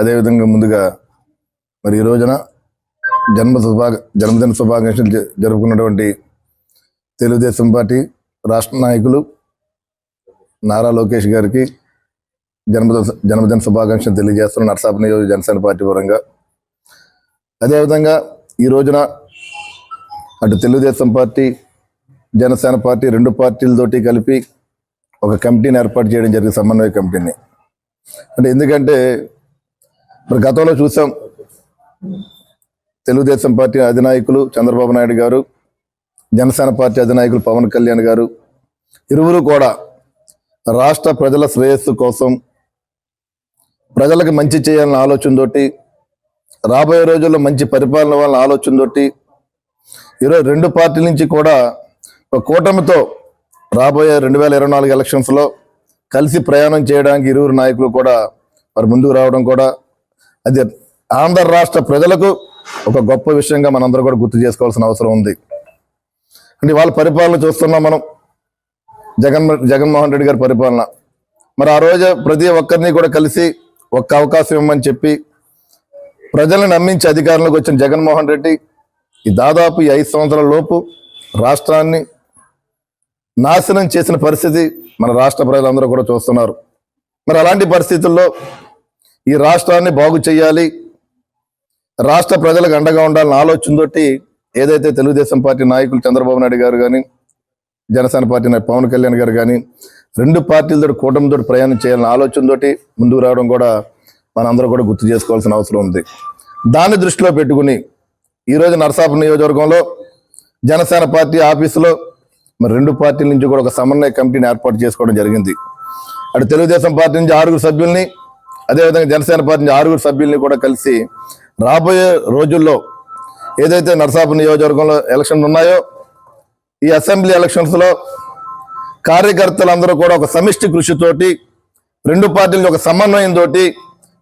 అదేవిధంగా ముందుగా మరి ఈ రోజున జన్మదిన శుభాకాంక్షలు జరుపుకున్నటువంటి తెలుగుదేశం పార్టీ రాష్ట్ర నాయకులు నారా లోకేష్ గారికి జన్మదిన శుభాకాంక్షలు తెలియజేస్తున్న నర్సాపురం నియోజక జనసేన పార్టీ పరంగా. అదేవిధంగా ఈ రోజున అటు తెలుగుదేశం పార్టీ జనసేన పార్టీ రెండు పార్టీలతోటి కలిపి ఒక కమిటీని ఏర్పాటు చేయడం జరిగింది, సమన్వయ కమిటీని. అంటే ఎందుకంటే మరి గతంలో చూసాం, తెలుగుదేశం పార్టీ అధినాయకులు చంద్రబాబు నాయుడు గారు, జనసేన పార్టీ అధినాయకులు పవన్ కళ్యాణ్ గారు ఇరువురు కూడా రాష్ట్ర ప్రజల శ్రేయస్సు కోసం, ప్రజలకు మంచి చేయాలన్న ఆలోచనతోటి, రాబోయే రోజుల్లో మంచి పరిపాలన వాళ్ళ ఆలోచనతోటి ఈరోజు రెండు పార్టీల నుంచి కూడా ఒక కూటమితో రాబోయే 2024 ఎలక్షన్స్లో కలిసి ప్రయాణం చేయడానికి ఇరువురు నాయకులు కూడా మరి ముందుకు రావడం కూడా అది ఆంధ్ర రాష్ట్ర ప్రజలకు ఒక గొప్ప విషయంగా మనందరూ కూడా గుర్తు చేసుకోవాల్సిన అవసరం ఉంది. అంటే వాళ్ళ పరిపాలన చూస్తున్నాం మనం, జగన్మోహన్ రెడ్డి గారి పరిపాలన. మరి ఆ రోజు ప్రతి ఒక్కరిని కూడా కలిసి ఒక్క అవకాశం ఇవ్వమని చెప్పి ప్రజలను నమ్మించి అధికారంలోకి వచ్చిన జగన్మోహన్ రెడ్డి ఈ దాదాపు 5 సంవత్సరాల లోపు రాష్ట్రాన్ని నాశనం చేసిన పరిస్థితి మన రాష్ట్ర ప్రజలందరూ కూడా చూస్తున్నారు. మరి అలాంటి పరిస్థితుల్లో ఈ రాష్ట్రాన్ని బాగు చేయాలి, రాష్ట్ర ప్రజలకు అండగా ఉండాలన్న ఆలోచనతోటి ఏదైతే తెలుగుదేశం పార్టీ నాయకులు చంద్రబాబు నాయుడు గారు కానీ, జనసేన పార్టీ పవన్ కళ్యాణ్ గారు కానీ రెండు పార్టీలతో కూటమితో ప్రయాణం చేయాలన్న ఆలోచనతోటి ముందుకు రావడం కూడా మనందరూ కూడా గుర్తు చేసుకోవాల్సిన అవసరం ఉంది. దాన్ని దృష్టిలో పెట్టుకుని ఈరోజు నర్సాపురం నియోజకవర్గంలో జనసేన పార్టీ ఆఫీసులో మరి రెండు పార్టీల నుంచి కూడా ఒక సమన్వయ కమిటీని ఏర్పాటు చేసుకోవడం జరిగింది. అటు తెలుగుదేశం పార్టీ నుంచి 6 సభ్యుల్ని, అదేవిధంగా జనసేన పార్టీ నుంచి 6 సభ్యుల్ని కూడా కలిసి రాబోయే రోజుల్లో ఏదైతే నర్సాపురం నియోజకవర్గంలో ఎలక్షన్లు ఉన్నాయో ఈ అసెంబ్లీ ఎలక్షన్స్లో కార్యకర్తలందరూ కూడా ఒక సమిష్టి కృషితోటి రెండు పార్టీలు ఒక సమన్వయంతో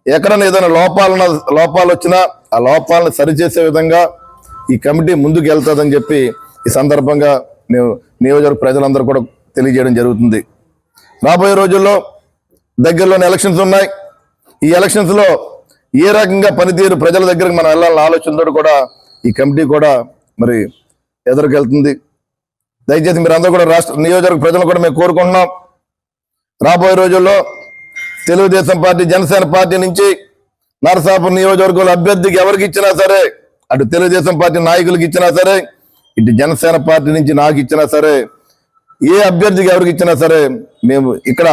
ఎక్కడైనా ఏదైనా లోపాలు వచ్చినా ఆ లోపాలను సరిచేసే విధంగా ఈ కమిటీ ముందుకు వెళ్తుందని చెప్పి ఈ సందర్భంగా నియోజకవర్గ ప్రజలందరూ కూడా తెలియజేయడం జరుగుతుంది. రాబోయే రోజుల్లో దగ్గరలోని ఎలక్షన్స్ ఉన్నాయి. ఈ ఎలక్షన్స్లో ఏ రకంగా పనితీరు ప్రజల దగ్గరకు మనం వెళ్ళాలన్న ఆలోచనతో కూడా ఈ కమిటీ కూడా మరి ఎదురుకెళ్తుంది. దయచేసి మీరు అందరూ కూడా నియోజకవర్గ ప్రజలు కూడా మేము కోరుకుంటున్నాం, రాబోయే రోజుల్లో తెలుగుదేశం పార్టీ జనసేన పార్టీ నుంచి నరసాపురం నియోజకవర్గంలో అభ్యర్థికి ఎవరికి ఇచ్చినా సరే, అటు తెలుగుదేశం పార్టీ నాయకులకి ఇచ్చినా సరే, ఇటు జనసేన పార్టీ నుంచి నాకు ఇచ్చినా సరే, ఏ అభ్యర్థికి ఎవరికి ఇచ్చినా సరే మేము ఇక్కడ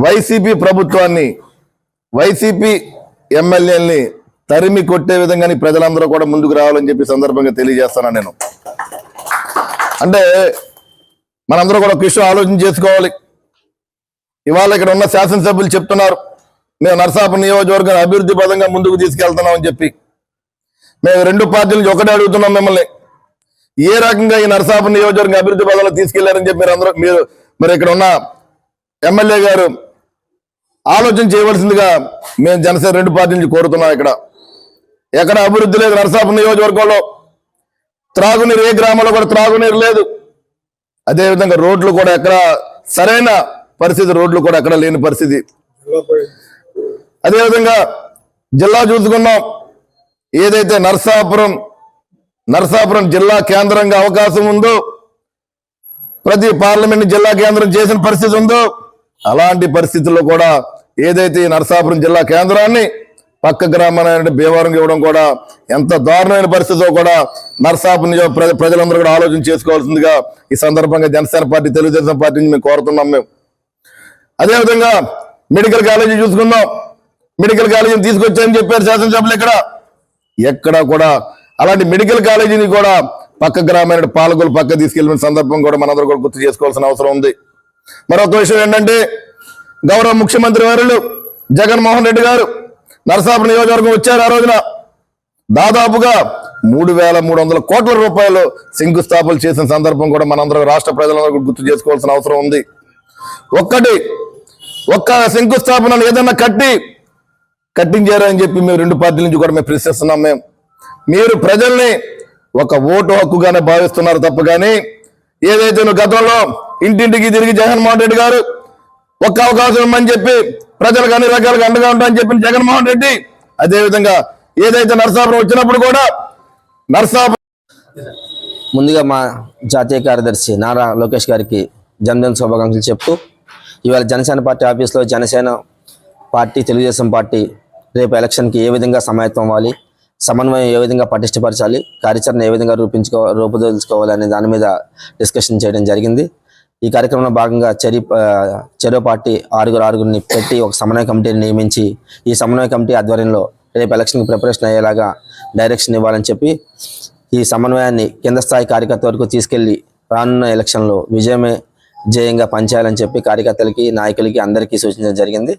వైసీపీ ప్రభుత్వాన్ని, వైసీపీ ఎమ్మెల్యేలని తరిమి కొట్టే విధంగా ప్రజలందరూ కూడా ముందుకు రావాలని చెప్పి సందర్భంగా తెలియజేస్తాను. నేను అంటే మనందరూ కూడా ఒక విషయం ఆలోచన చేసుకోవాలి. ఇవాళ ఇక్కడ ఉన్న శాసనసభ్యులు చెప్తున్నారు, మేము నర్సాపురం నియోజకవర్గాన్ని అభివృద్ధి పదంగా ముందుకు తీసుకెళ్తున్నామని చెప్పి. మేము రెండు పార్టీల నుంచి ఒకటే అడుగుతున్నాం మిమ్మల్ని, ఏ రకంగా ఈ నర్సాపురం నియోజకవర్గం అభివృద్ధి పదంలో తీసుకెళ్లారని చెప్పి మీరు మరి ఇక్కడ ఉన్న ఎమ్మెల్యే గారు ఆలోచన చేయవలసిందిగా మేము జనసేన రెండు పార్టీల నుంచి కోరుతున్నాం. ఎక్కడ అభివృద్ధి లేదు నర్సాపురం నియోజకవర్గంలో, త్రాగునీరు ఏ గ్రామంలో కూడా త్రాగునీరు లేదు. అదేవిధంగా రోడ్లు కూడా ఎక్కడ సరైన పరిస్థితి, రోడ్లు కూడా ఎక్కడ లేని పరిస్థితి. అదేవిధంగా జిల్లా చూసుకున్నాం, ఏదైతే నర్సాపురం జిల్లా కేంద్రంగా అవకాశం ఉందో, ప్రతి పార్లమెంట్ జిల్లా కేంద్రం చేసిన పరిస్థితి ఉందో, అలాంటి పరిస్థితుల్లో కూడా ఏదైతే ఈ నర్సాపురం జిల్లా కేంద్రాన్ని పక్క గ్రామాన్ని భీమవరం ఇవ్వడం కూడా ఎంత దారుణమైన పరిస్థితిలో కూడా నర్సాపురం ప్రజలందరూ కూడా ఆలోచన చేసుకోవాల్సిందిగా ఈ సందర్భంగా జనసేన పార్టీ తెలుగుదేశం పార్టీ నుంచి మేము కోరుతున్నాం. మేము అదేవిధంగా మెడికల్ కాలేజీ చూసుకుందాం, మెడికల్ కాలేజీని తీసుకొచ్చాయని చెప్పారు శాసనసభ్యులు. ఎక్కడ కూడా అలాంటి మెడికల్ కాలేజీని కూడా పక్క గ్రామైన పాలకులు పక్క తీసుకెళ్లిన సందర్భం కూడా మనందరూ కూడా గుర్తు చేసుకోవాల్సిన అవసరం ఉంది. మరొక విషయం ఏంటంటే, గౌరవ ముఖ్యమంత్రి వర్యులు జగన్మోహన్ రెడ్డి గారు నరసాపురం నియోజకవర్గం వచ్చారు. ఆ రోజున దాదాపుగా 3,300 కోట్ల రూపాయలు శంకుస్థాపనలు చేసిన సందర్భం కూడా మనందరూ రాష్ట్ర ప్రజలందరూ గుర్తు చేసుకోవాల్సిన అవసరం ఉంది. ఒక్క శంకుస్థాపనలు ఏదన్నా కట్టించారని చెప్పి మేము రెండు పార్టీల నుంచి కూడా మేము ప్రశ్నిస్తున్నాం. మీరు ప్రజల్ని ఒక ఓటు హక్కుగానే భావిస్తున్నారు తప్ప కానీ ఏదైతే గతంలో ఇంటింటికి తిరిగి జగన్మోహన్ రెడ్డి గారు ఒక్క అవకాశం ఇవ్వమని చెప్పి ప్రజలకు అన్ని రకాలుగా అండగా ఉంటామని చెప్పిన జగన్మోహన్ రెడ్డి, అదేవిధంగా ఏదైతే నరసాపురం వచ్చినప్పుడు కూడా నరసాపురం ముందుగా మా జాతీయ కార్యదర్శి నారా లోకేష్ గారికి జన్మదిన శుభాకాంక్షలు చెప్తూ, ఇవాళ జనసేన పార్టీ ఆఫీస్లో జనసేన పార్టీ, తెలుగుదేశం పార్టీ రేపు ఎలక్షన్కి ఏ విధంగా సమాయత్తం అవ్వాలి, సమన్వయం ఏ విధంగా పటిష్టపరచాలి, కార్యాచరణ ఏ విధంగా రూపుదిద్దుకోవాలి అనే దాని మీద డిస్కషన్ చేయడం జరిగింది. ఈ కార్యక్రమంలో భాగంగా చెరో పార్టీ ఆరుగురిని పెట్టి ఒక సమన్వయ కమిటీని నియమించి, ఈ సమన్వయ కమిటీ ఆధ్వర్యంలో రేపు ఎలక్షన్కి ప్రిపరేషన్ అయ్యేలాగా డైరెక్షన్ ఇవ్వాలని చెప్పి ఈ సమన్వయాన్ని కింద స్థాయి కార్యకర్త వరకు తీసుకెళ్లి రానున్న ఎలక్షన్లో విజయమే జయంగా పనిచేయాలని చెప్పి కార్యకర్తలకి, నాయకులకి అందరికీ సూచించడం జరిగింది.